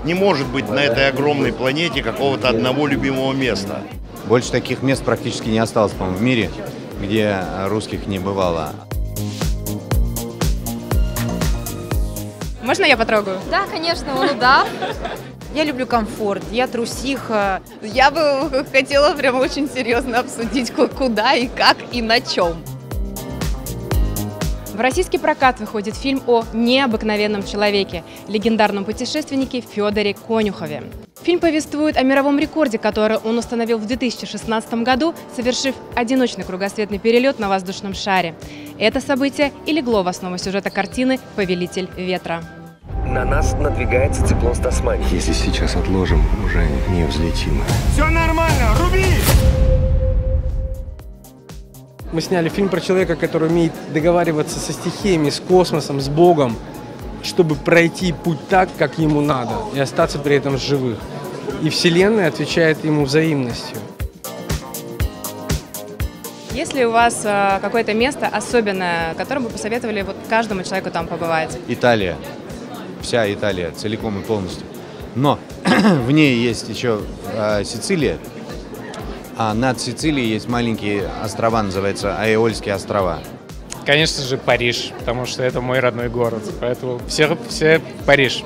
Не может быть на этой огромной планете какого-то одного любимого места. Больше таких мест практически не осталось, по-моему, в мире, где русских не бывало. Можно я потрогаю? Да, конечно, да. Я люблю комфорт, я трусиха. Я бы хотела прям очень серьезно обсудить, куда и как и на чем. В российский прокат выходит фильм о необыкновенном человеке, легендарном путешественнике Федоре Конюхове. Фильм повествует о мировом рекорде, который он установил в 2016 году, совершив одиночный кругосветный перелет на воздушном шаре. Это событие и легло в основу сюжета картины «Повелитель ветра». На нас надвигается циклон с Тасмании. Если сейчас отложим, уже не взлетим. Все нормально, руби! Мы сняли фильм про человека, который умеет договариваться со стихиями, с космосом, с Богом, чтобы пройти путь так, как ему надо, и остаться при этом в живых. И Вселенная отвечает ему взаимностью. Есть ли у вас какое-то место особенное, которым вы посоветовали вот каждому человеку там побывать? Италия. Вся Италия, целиком и полностью. Но в ней есть еще Сицилия. А над Сицилией есть маленькие острова, называются Аэольские острова. Конечно же, Париж, потому что это мой родной город, поэтому все в Париж.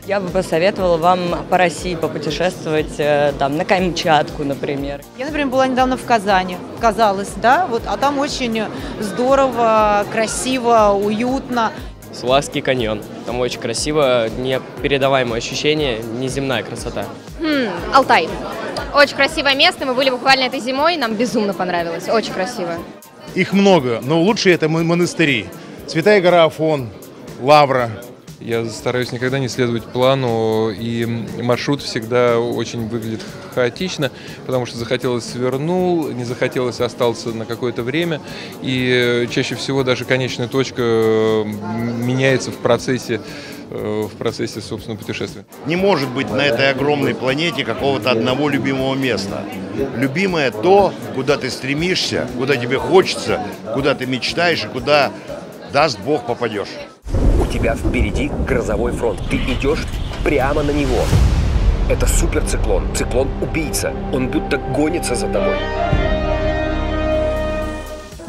Я бы посоветовала вам по России попутешествовать, там, на Камчатку, например. Я, например, была недавно в Казани, казалось, да, вот, а там очень здорово, красиво, уютно. Славский каньон. Там очень красиво, непередаваемое ощущение, неземная красота. Алтай. Очень красивое место, мы были буквально этой зимой, нам безумно понравилось, очень красиво. Их много, но лучшие это монастыри. Святая гора Афон, Лавра. Я стараюсь никогда не следовать плану, и маршрут всегда очень выглядит хаотично, потому что захотелось свернул, не захотелось остался на какое-то время, и чаще всего даже конечная точка меняется в процессе, собственно, путешествия. Не может быть на этой огромной планете какого-то одного любимого места. Любимое то, куда ты стремишься, куда тебе хочется, куда ты мечтаешь и куда, даст Бог, попадешь. У тебя впереди грозовой фронт. Ты идешь прямо на него. Это суперциклон. Циклон-убийца. Он будто гонится за тобой.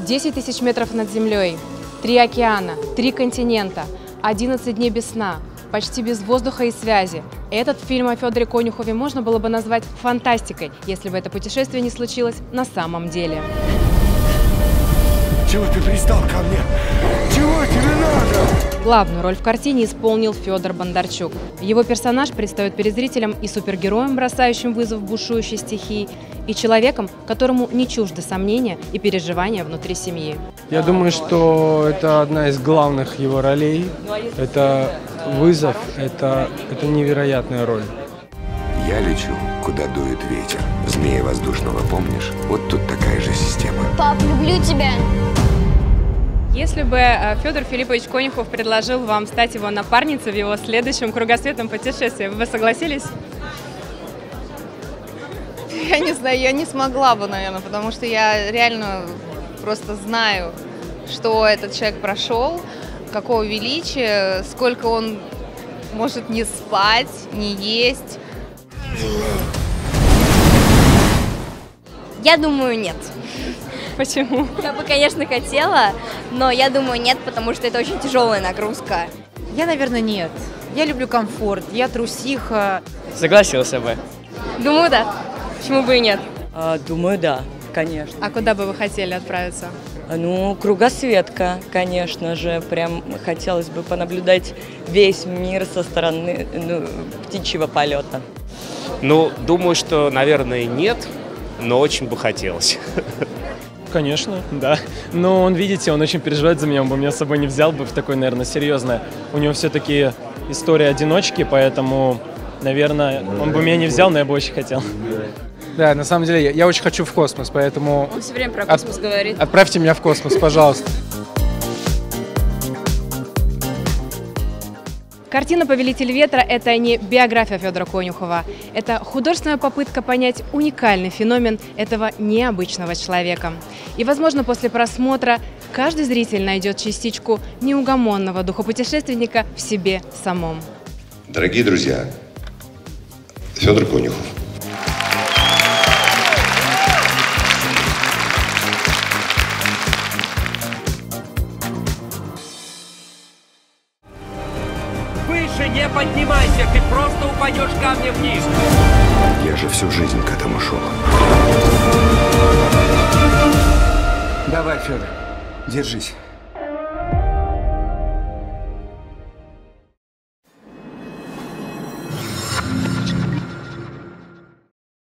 10 тысяч метров над землей, 3 океана, 3 континента, 11 дней без сна, почти без воздуха и связи. Этот фильм о Федоре Конюхове можно было бы назвать фантастикой, если бы это путешествие не случилось на самом деле. Чего ты пристал ко мне? Чего тебе надо? Главную роль в картине исполнил Федор Бондарчук. Его персонаж предстает перед зрителем и супергероем, бросающим вызов бушующей стихии, и человеком, которому не чужды сомнения и переживания внутри семьи. Я думаю, что это одна из главных его ролей. Это вызов, это невероятная роль. Я лечу, куда дует ветер. Змея воздушного, помнишь? Вот тут такая же система. Пап, люблю тебя. Если бы Федор Филиппович Конюхов предложил вам стать его напарницей в его следующем кругосветном путешествии, вы бы согласились? Я не знаю, я не смогла бы, наверное, потому что я реально просто знаю, что этот человек прошел, какого величия, сколько он может не спать, не есть. Я думаю, нет. Почему? Я бы, конечно, хотела, но я думаю, нет, потому что это очень тяжелая нагрузка. Я, наверное, нет. Я люблю комфорт, я трусиха. Согласился бы. Думаю, да. Почему бы и нет? Думаю, да, конечно. А куда бы вы хотели отправиться? Ну, кругосветка, конечно же. Прям хотелось бы понаблюдать весь мир со стороны птичьего полета. Ну, думаю, что, наверное, нет, но очень бы хотелось. Конечно, да. Но он, видите, он очень переживает за меня, он бы меня с собой не взял бы в такое, наверное, серьезное. У него все-таки история одиночки, поэтому, наверное, он бы меня не взял, но я бы очень хотел. Да, на самом деле, я очень хочу в космос, поэтому... Он все время про космос говорит. Отправьте меня в космос, пожалуйста. Картина «Повелитель ветра» – это не биография Федора Конюхова. Это художественная попытка понять уникальный феномен этого необычного человека. И, возможно, после просмотра каждый зритель найдет частичку неугомонного духа путешественника в себе самом. Дорогие друзья, Федор Конюхов. Выше не поднимайся, ты просто упадешь камнем вниз. Я же всю жизнь к этому шел. Давай, Федор, держись.